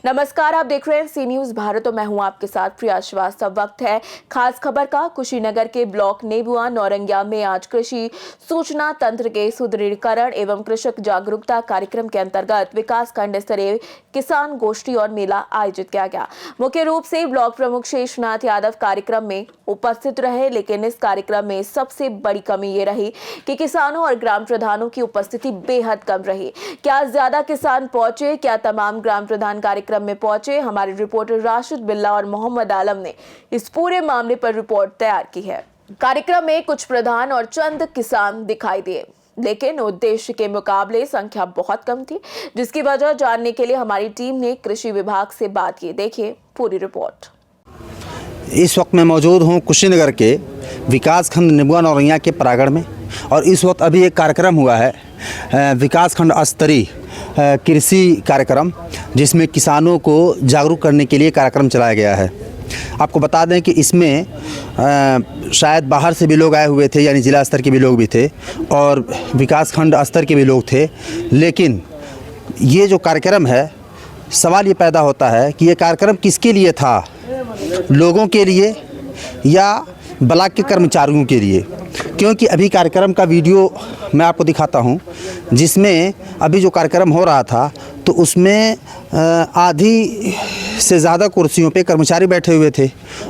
नमस्कार, आप देख रहे हैं सी न्यूज भारत और मैं हूं आपके साथ प्रिया श्रीवास्तव। वक्त है खास खबर का। कुशीनगर के ब्लॉक नेबुआ नौरंगिया में आज कृषि सूचना तंत्र के सुदृढ़ीकरण एवं कृषक जागरूकता कार्यक्रम के अंतर्गत विकास खंड स्तरीय किसान गोष्ठी और मेला आयोजित किया गया। मुख्य रूप से ब्लॉक प्रमुख शेषनाथ यादव कार्यक्रम में उपस्थित रहे, लेकिन इस कार्यक्रम में सबसे बड़ी कमी ये रही कि किसानों और ग्राम प्रधानों की उपस्थिति बेहद कम रही। क्या ज्यादा किसान पहुंचे? क्या तमाम ग्राम प्रधान कार्यक्रम में पहुंचे? हमारे रिपोर्टर राशिद बिल्ला और मोहम्मद आलम ने इस पूरे मामले पर रिपोर्ट तैयार की है। कार्यक्रम में कुछ प्रधान और चंद किसान दिखाई दिए, लेकिन उद्देश्य के मुकाबले संख्या बहुत कम थी, जिसकी वजह जानने के लिए हमारी टीम ने कृषि विभाग से बात की। देखिए पूरी रिपोर्ट। इस वक्त मैं मौजूद हूं कुशीनगर के विकास खंड नेबुआ नौरंगिया के प्रांगण में, और इस वक्त अभी एक कार्यक्रम हुआ है विकास खंड स्तरीय कृषि कार्यक्रम, जिसमें किसानों को जागरूक करने के लिए कार्यक्रम चलाया गया है। आपको बता दें कि इसमें शायद बाहर से भी लोग आए हुए थे, यानी ज़िला स्तर के भी लोग भी थे और विकास खंड स्तर के भी लोग थे। लेकिन ये जो कार्यक्रम है, सवाल ये पैदा होता है कि ये कार्यक्रम किसके लिए था, लोगों के लिए या ब्लॉक के कर्मचारियों के लिए? क्योंकि अभी कार्यक्रम का वीडियो मैं आपको दिखाता हूं, जिसमें अभी जो कार्यक्रम हो रहा था तो उसमें आधी से ज़्यादा कुर्सियों पे कर्मचारी बैठे हुए थे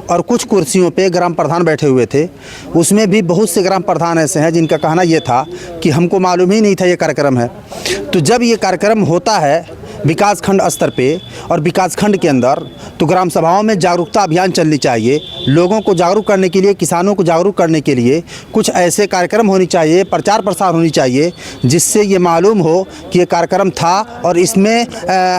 और कुछ कुर्सियों पे ग्राम प्रधान बैठे हुए थे। उसमें भी बहुत से ग्राम प्रधान ऐसे हैं जिनका कहना ये था कि हमको मालूम ही नहीं था ये कार्यक्रम है। तो जब ये कार्यक्रम होता है विकास खंड स्तर पे और विकास खंड के अंदर, तो ग्राम सभाओं में जागरूकता अभियान चलनी चाहिए। लोगों को जागरूक करने के लिए, किसानों को जागरूक करने के लिए कुछ ऐसे कार्यक्रम होनी चाहिए, प्रचार प्रसार होनी चाहिए, जिससे ये मालूम हो कि ये कार्यक्रम था और इसमें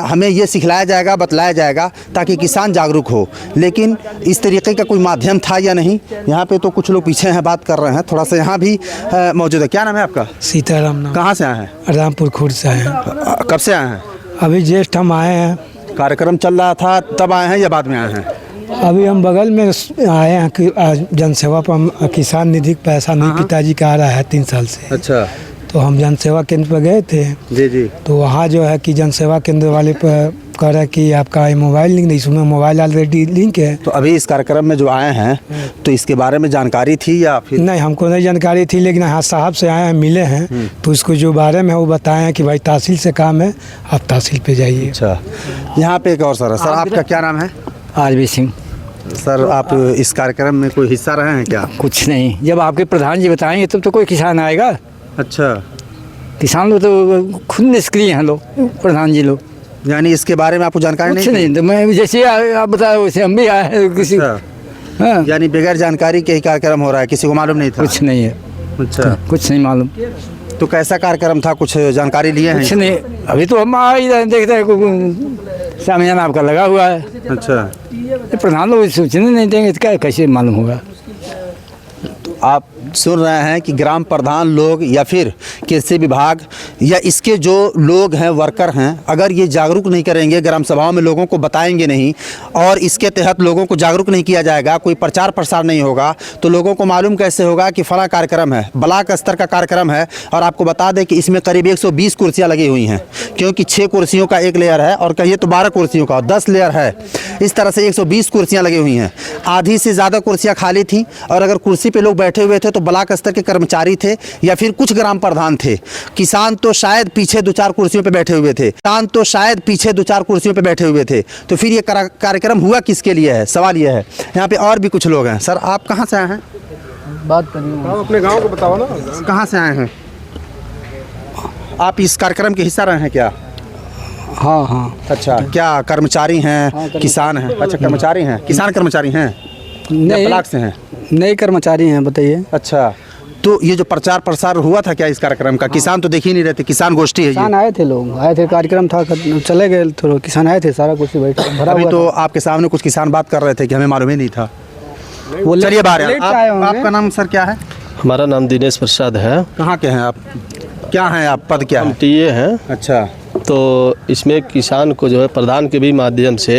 हमें ये सिखलाया जाएगा, बतलाया जाएगा, ताकि किसान जागरूक हो। लेकिन इस तरीके का कोई माध्यम था या नहीं? यहाँ पे तो कुछ लोग पीछे हैं, बात कर रहे हैं, थोड़ा सा यहाँ भी मौजूद है। क्या नाम है आपका? सीताराम नाम। कहाँ से आए हैं? रामपुर खुर्द से आए हैं। कब से आए हैं? अभी ज्येष्ठ हम आए हैं। कार्यक्रम चल रहा था तब आए हैं या बाद में आए हैं? अभी हम बगल में आए हैं कि जनसेवा पर हम किसान निधि पैसा नहीं, पिताजी का आ रहा है 3 साल से। अच्छा। तो हम जनसेवा केंद्र पर गए थे। जी जी। तो वहाँ जो है कि जनसेवा केंद्र वाले पर कह रहा है कि आपका मोबाइल लिंक नहीं, इसमें मोबाइल ऑलरेडी लिंक है। तो अभी इस कार्यक्रम में जो आए हैं तो इसके बारे में जानकारी थी या फिर? नहीं, हमको नहीं जानकारी थी, लेकिन हाँ साहब से आए हैं, मिले हैं, तो इसको जो बारे में वो बताए हैं कि भाई तहसील से काम है, आप तहसील पे जाइए। अच्छा। यहाँ पे एक और सर आपका क्या नाम है? आरबी सिंह। सर आप इस कार्यक्रम में कोई हिस्सा रहे हैं क्या? कुछ नहीं, जब आपके प्रधान जी बताएंगे तब तो कोई किसान आएगा। अच्छा। किसान लोग तो खुद निष्क्रिय हैं लोग, प्रधान जी लोग। यानी इसके बारे में आपको जानकारी कुछ नहीं? तो मैं जैसे आप बताए वैसे हम भी आए हैं किसी। अच्छा। हाँ। यानी बगैर जानकारी के ही कार्यक्रम हो रहा है, किसी को मालूम नहीं था? कुछ नहीं है। अच्छा। कुछ नहीं मालूम। तो कैसा कार्यक्रम था, कुछ जानकारी लिए हैं? कुछ नहीं, अभी तो हम आ ही रहे हैं, देखते हैं सामियान आपका लगा हुआ है। अच्छा। प्रधान लोग सूचना नहीं देंगे तो क्या कैसे मालूम होगा? आप सुन रहे हैं कि ग्राम प्रधान लोग या फिर कृषि विभाग या इसके जो लोग हैं, वर्कर हैं, अगर ये जागरूक नहीं करेंगे, ग्राम सभाओं में लोगों को बताएंगे नहीं और इसके तहत लोगों को जागरूक नहीं किया जाएगा, कोई प्रचार प्रसार नहीं होगा, तो लोगों को मालूम कैसे होगा कि फला कार्यक्रम है, ब्लॉक स्तर का कार्यक्रम है। और आपको बता दें कि इसमें करीब 120 कुर्सियाँ लगी हुई हैं, क्योंकि 6 कुर्सियों का एक लेयर है और कहिए तो 12 कुर्सियों का 10 लेयर है। इस तरह से 120 कुर्सियाँ लगी हुई हैं। आधी से ज़्यादा कुर्सियाँ खाली थी, और अगर कुर्सी पे लोग बैठे हुए थे तो ब्लॉक स्तर के कर्मचारी थे या फिर कुछ ग्राम प्रधान थे। किसान तो शायद पीछे 2-4 कुर्सियों पे बैठे हुए थे। तो फिर ये कार्यक्रम हुआ किसके लिए है, सवाल ये है। यहाँ पे और भी कुछ लोग हैं। सर आप कहाँ से आए हैं? बात करिए, अपने गाँव को बताओ ना। कहाँ से आए हैं आप? इस कार्यक्रम के हिस्सा रहे हैं क्या? हाँ हाँ। अच्छा। क्या कर्मचारी हैं, किसान हैं? अच्छा, कर्मचारी हैं, किसान कर्मचारी हैं, नहीं ब्लॉक से हैं? नए कर्मचारी हैं, बताइए। अच्छा। तो ये जो प्रचार प्रसार हुआ था क्या इस कार्यक्रम का? किसान तो देख ही नहीं रहते, किसान गोष्ठी है ये। किसान आए थे, लोग आए थे, कार्यक्रम था, चले गए, थोड़ा किसान आए थे, सारा कुर्सी बैठा भरा अभी हुआ तो आपके सामने कुछ किसान बात कर रहे थे कि हमें मालूम ही नहीं था। वो चलिए बाहर। आपका नाम सर क्या है? हमारा नाम दिनेश प्रसाद है। कहाँ के हैं आप? क्या हैं आप? पद क्या है? टीए हैं। अच्छा। तो इसमें किसान को जो है प्रधान के भी माध्यम से,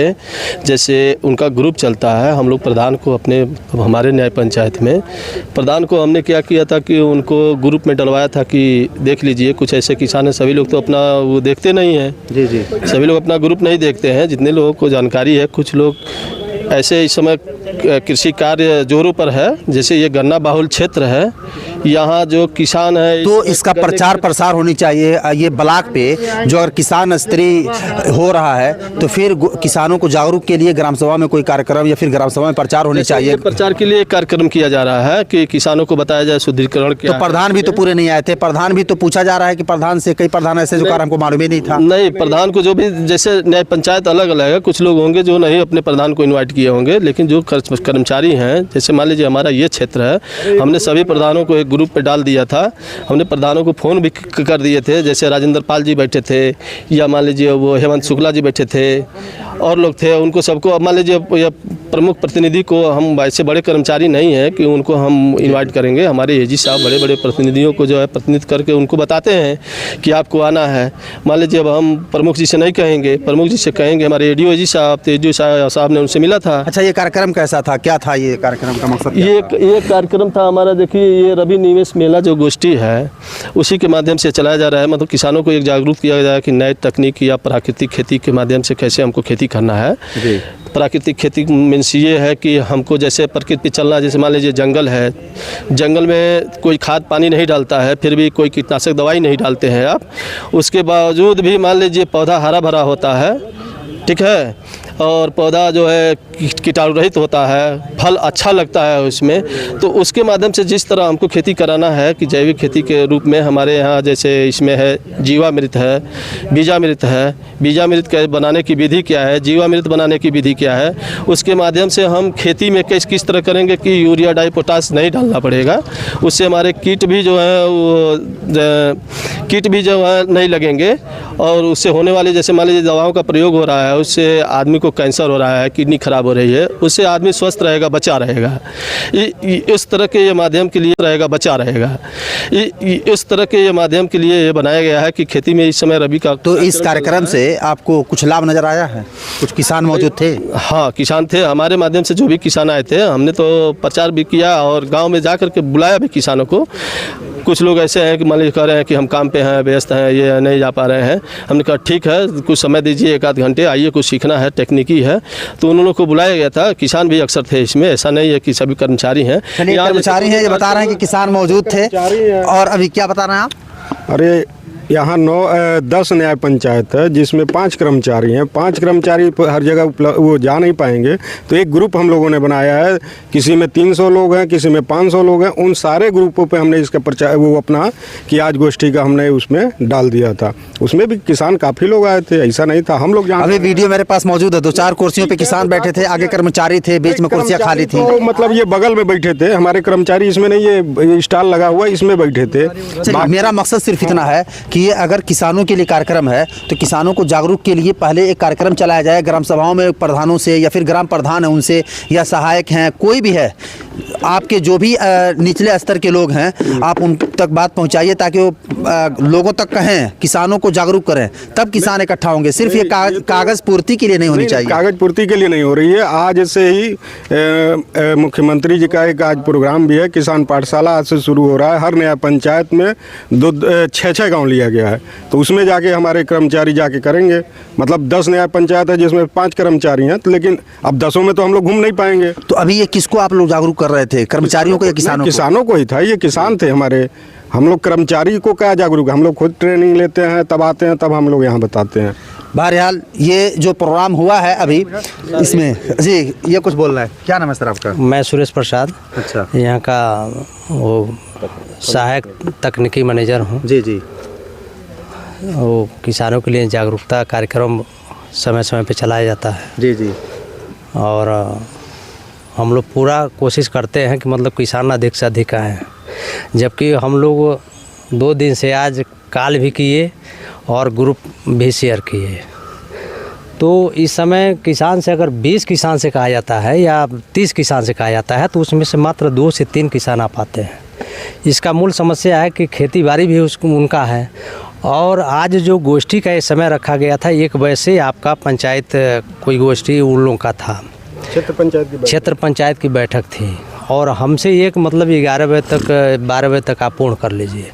जैसे उनका ग्रुप चलता है, हम लोग प्रधान को अपने हमारे न्याय पंचायत में प्रधान को हमने क्या किया था कि उनको ग्रुप में डलवाया था कि देख लीजिए कुछ ऐसे किसान हैं, सभी लोग तो अपना वो देखते नहीं हैं। जी जी, सभी लोग अपना ग्रुप नहीं देखते हैं। जितने लोगों को जानकारी है, कुछ लोग ऐसे इस समय कृषि कार्य जोरों पर है, जैसे ये गन्ना बाहुल क्षेत्र है, यहाँ जो किसान है तो इसका प्रचार प्रसार होनी चाहिए। ये ब्लॉक पे जो अगर किसान स्तरीय हो रहा है तो फिर किसानों को जागरूक के लिए ग्राम सभा में कोई कार्यक्रम या फिर ग्राम सभा में प्रचार होनी चाहिए। प्रचार के लिए एक कार्यक्रम किया जा रहा है कि किसानों को बताया जाए शुद्धिकरण क्या। तो प्रधान भी तो पूरे नहीं आए थे, प्रधान भी तो पूछा जा रहा है कि प्रधान से, कई प्रधान ऐसे जो कार्य हमको मालूम ही नहीं था। नहीं, प्रधान को जो भी, जैसे न्याय पंचायत अलग अलग है, कुछ लोग होंगे जो नहीं अपने प्रधान को इन्वाइट किए होंगे, लेकिन जो कर्मचारी हैं, जैसे मान लीजिए हमारा ये क्षेत्र है, हमने सभी प्रधानों को एक ग्रुप पे डाल दिया था। हमने प्रधानों को फ़ोन भी कर दिए थे, जैसे राजेंद्र पाल जी बैठे थे या मान लीजिए वो हेमंत शुक्ला जी बैठे थे और लोग थे, उनको सबको मान लीजिए प्रमुख प्रतिनिधि को, हम ऐसे बड़े कर्मचारी नहीं हैं कि उनको हम इनवाइट करेंगे। हमारे एजी साहब बड़े बड़े प्रतिनिधियों को जो है प्रतिनिधित्व करके उनको बताते हैं कि आपको आना है। मान लीजिए अब हम प्रमुख जी से नहीं कहेंगे, प्रमुख जी से कहेंगे हमारे एडीओ जी साहब, तो एडीओ साहब ने उनसे मिला था। अच्छा, ये कार्यक्रम कैसा था, क्या था ये कार्यक्रम का मकसद? ये कार्यक्रम था हमारा, देखिए ये रबी निवेश मेला जो गोष्ठी है उसी के माध्यम से चलाया जा रहा है। मतलब किसानों को एक जागरूक किया जाए कि नए तकनीक या प्राकृतिक खेती के माध्यम से कैसे हमको खेती करना है। प्राकृतिक खेती मीन्स ये है कि हमको जैसे प्रकृति पे चलना, जैसे मान लीजिए जंगल है, जंगल में कोई खाद पानी नहीं डालता है, फिर भी कोई कीटनाशक दवाई नहीं डालते हैं आप, उसके बावजूद भी मान लीजिए पौधा हरा भरा होता है, ठीक है, और पौधा जो है कीटाणु रहित होता है, फल अच्छा लगता है उसमें। तो उसके माध्यम से जिस तरह हमको खेती कराना है कि जैविक खेती के रूप में हमारे यहाँ जैसे इसमें है जीवामृत है, बीजामृत है। बीजामृत के बनाने की विधि क्या है, जीवामृत बनाने की विधि क्या है, उसके माध्यम से हम खेती में किस तरह करेंगे कि यूरिया डाई पोटास नहीं डालना पड़ेगा। उससे हमारे कीट भी जो है वो कीट भी जो है नहीं लगेंगे, और उससे होने वाले जैसे मान लीजिए दवाओं का प्रयोग हो रहा है, उससे आदमी को कैंसर हो रहा है, किडनी खराब हो रही है, उससे आदमी स्वस्थ रहेगा, बचा रहेगा। इस तरह के ये माध्यम के लिए रहेगा, बचा रहेगा। इस तरह के ये माध्यम के लिए ये बनाया गया है कि खेती में इस समय रबी का। तो इस कार्यक्रम से आपको कुछ लाभ नजर आया है? कुछ किसान मौजूद थे? हाँ, किसान थे हमारे माध्यम से, जो भी किसान आए थे हमने तो प्रचार भी किया और गाँव में जा कर के बुलाया भी किसानों को। कुछ लोग ऐसे हैं कि मान लीजिए कह रहे हैं कि हम काम पे हैं, व्यस्त हैं, ये नहीं जा पा रहे हैं। हमने कहा ठीक है, कुछ समय दीजिए, 1 आध घंटे आइए, कुछ सीखना है, टेक्निकी है। तो उन लोगों को बुलाया गया था। किसान भी अक्सर थे इसमें, ऐसा नहीं है कि सभी कर्मचारी हैं। कर्मचारी हैं, ये बता रहे हैं कि किसान मौजूद थे। और अभी क्या बता रहे हैं आप? अरे यहाँ 10 न्याय पंचायत है, जिसमें 5 कर्मचारी हैं। 5 कर्मचारी हर जगह वो जा नहीं पाएंगे, तो एक ग्रुप हम लोगों ने बनाया है। किसी में 300 लोग हैं, किसी में 500 लोग हैं। उन सारे ग्रुपों पे हमने इसका प्रचार वो अपना कि आज गोष्ठी का हमने उसमें डाल दिया था। उसमें भी किसान काफ़ी लोग आए थे, ऐसा नहीं था। हम लोग जहाँ अभी वीडियो मेरे पास मौजूद है, 2-4 कुर्सियों पे किसान बैठे थे, आगे कर्मचारी थे, बीच में कुर्सियाँ खाली थी। तो मतलब ये बगल में बैठे थे हमारे कर्मचारी, इसमें नहीं, ये स्टॉल लगा हुआ इसमें बैठे थे। मेरा मकसद सिर्फ इतना है कि ये अगर किसानों के लिए कार्यक्रम है तो किसानों को जागरूक के लिए पहले एक कार्यक्रम चलाया जाए ग्राम सभाओं में, प्रधानों से या फिर ग्राम प्रधान है उनसे, या सहायक हैं, कोई भी है, आपके जो भी निचले स्तर के लोग हैं, आप उन तक बात पहुंचाइए ताकि वो लोगों तक कहें, किसानों को जागरूक करें, तब किसान इकट्ठा होंगे। सिर्फ ये कागज पूर्ति के लिए नहीं होनी चाहिए। कागज पूर्ति के लिए नहीं हो रही है। आज से ही मुख्यमंत्री जी का एक आज प्रोग्राम भी है, किसान पाठशाला आज से शुरू हो रहा है। हर नया पंचायत में 6 गाँव लिया गया है, तो उसमें जाके हमारे कर्मचारी जाके करेंगे। मतलब 10 नया पंचायत है जिसमें 5 कर्मचारी हैं, तो लेकिन अब 10 में तो हम लोग घूम नहीं पाएंगे। तो अभी ये किसको आप लोग जागरूक कर रहे थे, कर्मचारियों को या किसानों को? किसानों को ही था, ये किसान थे हमारे। हम लोग कर्मचारी को क्या जागरूक, हम लोग खुद ट्रेनिंग लेते हैं, तब आते हैं, तब हम लोग यहाँ बताते हैं। बहरहाल ये जो प्रोग्राम हुआ है अभी इसमें, जी ये कुछ बोल रहा है, क्या नाम है सर आपका? मैं सुरेश प्रसाद, अच्छा, यहाँ का वो सहायक तकनीकी मैनेजर हूँ। जी जी। वो किसानों के लिए जागरूकता कार्यक्रम समय समय पे चलाया जाता है। जी जी। और हम लोग पूरा कोशिश करते हैं कि मतलब किसान अधिक से अधिक आएँ, जबकि हम लोग 2 दिन से आज कॉल भी किए और ग्रुप भी शेयर किए। तो इस समय किसान से अगर 20 किसान से कहा जाता है या 30 किसान से कहा जाता है, तो उसमें से मात्र 2 से 3 किसान आ पाते हैं। इसका मूल समस्या है कि खेती बाड़ी भी उनका है, और आज जो गोष्ठी का ये समय रखा गया था 1 बजे से आपका पंचायत कोई गोष्ठी उन लोगों का था, क्षेत्र पंचायत की बैठक थी और हमसे एक मतलब 11 बजे तक 12 बजे तक आप पूर्ण कर लीजिए।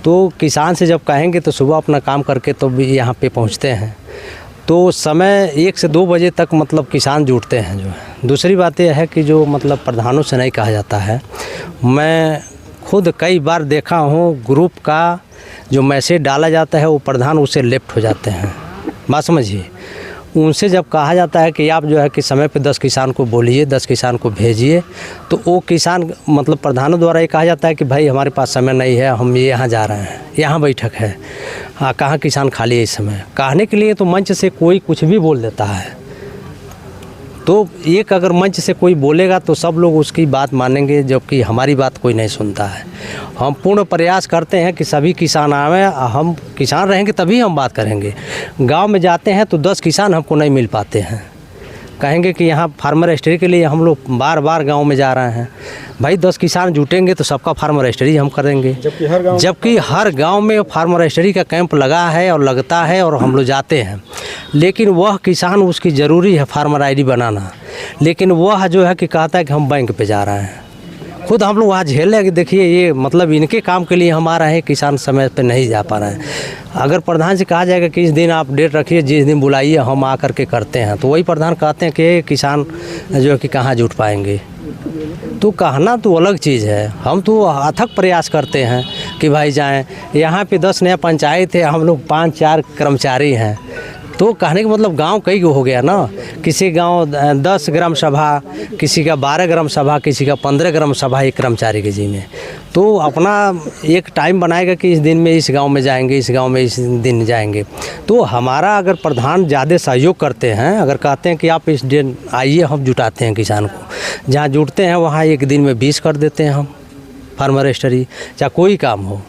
तो किसान से जब कहेंगे तो सुबह अपना काम करके तो भी यहाँ पे पहुँचते हैं, तो समय 1 से 2 बजे तक मतलब किसान जुटते हैं जो है। दूसरी बात यह है कि जो मतलब प्रधानों से नहीं कहा जाता है, मैं खुद कई बार देखा हूँ ग्रुप का जो मैसेज डाला जाता है वो प्रधान उससे लेफ्ट हो जाते हैं। बात समझिए, उनसे जब कहा जाता है कि आप जो है कि समय पे 10 किसान को बोलिए, 10 किसान को भेजिए, तो वो किसान मतलब प्रधानों द्वारा ये कहा जाता है कि भाई हमारे पास समय नहीं है, हम ये यहाँ जा रहे हैं, यहाँ बैठक है, कहाँ किसान खाली है इस समय। कहने के लिए तो मंच से कोई कुछ भी बोल देता है, तो एक अगर मंच से कोई बोलेगा तो सब लोग उसकी बात मानेंगे, जबकि हमारी बात कोई नहीं सुनता है। हम पूर्ण प्रयास करते हैं कि सभी किसान आवें, हम किसान रहेंगे तभी हम बात करेंगे। गांव में जाते हैं तो 10 किसान हमको नहीं मिल पाते हैं, कहेंगे कि यहाँ फार्मर रजिस्ट्री के लिए हम लोग बार बार गांव में जा रहे हैं। भाई 10 किसान जुटेंगे तो सबका फार्मर रजिस्ट्री हम करेंगे, जबकि हर गांव में फार्मर रजिस्ट्री का कैंप लगा है और लगता है और हम लोग जाते हैं, लेकिन वह किसान उसकी ज़रूरी है फार्मर आईडी बनाना, लेकिन वह जो है कि कहता है कि हम बैंक पे जा रहे हैं। खुद हम लोग वहाँ झेल रहे हैं कि देखिए ये मतलब इनके काम के लिए हम आ रहे हैं, किसान समय पे नहीं जा पा रहे हैं। अगर प्रधान से कहा जाएगा कि इस दिन आप डेट रखिए, जिस दिन बुलाइए हम आ करके करते हैं, तो वही प्रधान कहते हैं कि किसान जो है कि कहाँ जुट पाएंगे। तो कहना तो अलग चीज़ है, हम तो अथक प्रयास करते हैं कि भाई जाएं। यहाँ पे 10 नया पंचायत है, हम लोग 5-4 कर्मचारी हैं, तो कहने का मतलब गांव कई गो हो गया ना। किसी गांव 10 ग्राम सभा, किसी का 12 ग्राम सभा, किसी का 15 ग्राम सभा एक कर्मचारी के जी में। तो अपना एक टाइम बनाएगा कि इस दिन में इस गांव में जाएंगे, इस गांव में इस दिन जाएंगे। तो हमारा अगर प्रधान ज़्यादा सहयोग करते हैं, अगर कहते हैं कि आप इस दिन आइए, हम जुटाते हैं किसान को। जहाँ जुटते हैं वहाँ एक दिन में 20 कर देते हैं हम फार्मर रजिस्ट्री, चाहे कोई काम हो।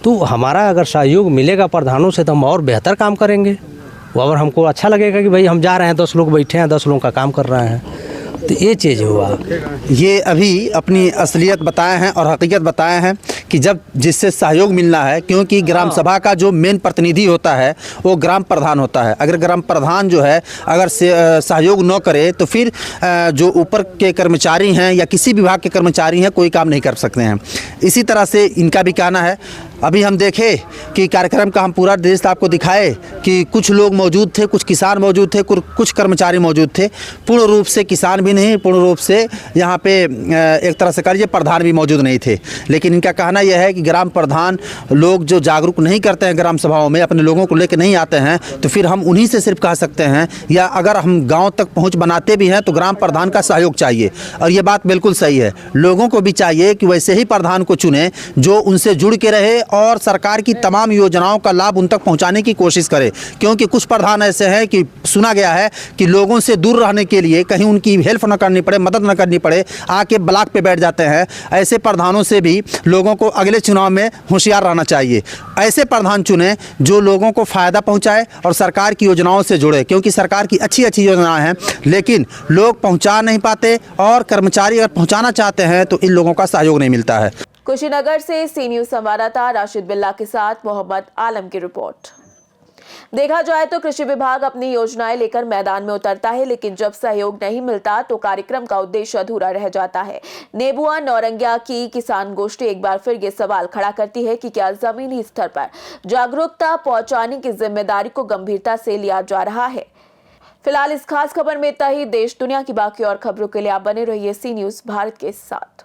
तो हमारा अगर सहयोग मिलेगा प्रधानों से तो हम और बेहतर काम करेंगे। वो अगर हमको अच्छा लगेगा कि भाई हम जा रहे हैं, 10 लोग बैठे हैं, 10 लोगों का काम कर रहे हैं, तो ये चीज़ हुआ। ये अभी अपनी असलियत बताए हैं और हकीकत बताए हैं कि जब जिससे सहयोग मिलना है, क्योंकि ग्राम सभा का जो मेन प्रतिनिधि होता है वो ग्राम प्रधान होता है। अगर ग्राम प्रधान जो है अगर सहयोग न करे तो फिर जो ऊपर के कर्मचारी हैं या किसी विभाग के कर्मचारी हैं कोई काम नहीं कर सकते हैं। इसी तरह से इनका भी कहना है। अभी हम देखे कि कार्यक्रम का हम पूरा दृश्य आपको दिखाए कि कुछ लोग मौजूद थे, कुछ किसान मौजूद थे, कुछ कर्मचारी मौजूद थे। पूर्ण रूप से किसान भी नहीं, पूर्ण रूप से यहाँ पे एक तरह से करिए प्रधान भी मौजूद नहीं थे। लेकिन इनका कहना यह है कि ग्राम प्रधान लोग जो जागरूक नहीं करते हैं ग्राम सभाओं में, अपने लोगों को लेकर नहीं आते हैं, तो फिर हम उन्हीं से सिर्फ कह सकते हैं, या अगर हम गाँव तक पहुँच बनाते भी हैं तो ग्राम प्रधान का सहयोग चाहिए। और ये बात बिल्कुल सही है, लोगों को भी चाहिए कि वैसे ही प्रधान को चुने जो उनसे जुड़ के रहे और सरकार की तमाम योजनाओं का लाभ उन तक पहुंचाने की कोशिश करे। क्योंकि कुछ प्रधान ऐसे हैं कि सुना गया है कि लोगों से दूर रहने के लिए, कहीं उनकी हेल्प न करनी पड़े, मदद न करनी पड़े, आके ब्लॉक पे बैठ जाते हैं। ऐसे प्रधानों से भी लोगों को अगले चुनाव में होशियार रहना चाहिए। ऐसे प्रधान चुने जो लोगों को फ़ायदा पहुँचाए और सरकार की योजनाओं से जुड़े, क्योंकि सरकार की अच्छी अच्छी योजनाएँ हैं लेकिन लोग पहुँचा नहीं पाते, और कर्मचारी अगर पहुँचाना चाहते हैं तो इन लोगों का सहयोग नहीं मिलता है। कुशीनगर से सी न्यूज़ संवाददाता राशिद बिल्ला के साथ मोहम्मद आलम की रिपोर्ट। देखा जाए तो कृषि विभाग अपनी योजनाएं लेकर मैदान में उतरता है, लेकिन जब सहयोग नहीं मिलता तो कार्यक्रम का उद्देश्य अधूरा रह जाता है। नेबुआ नौरंगिया की किसान गोष्ठी एक बार फिर ये सवाल खड़ा करती है कि क्या जमीनी स्तर पर जागरूकता पहुंचाने की जिम्मेदारी को गंभीरता से लिया जा रहा है। फिलहाल इस खास खबर में इतना ही। देश दुनिया की बाकी और खबरों के लिए आप बने रहिए सी न्यूज़ भारत के साथ।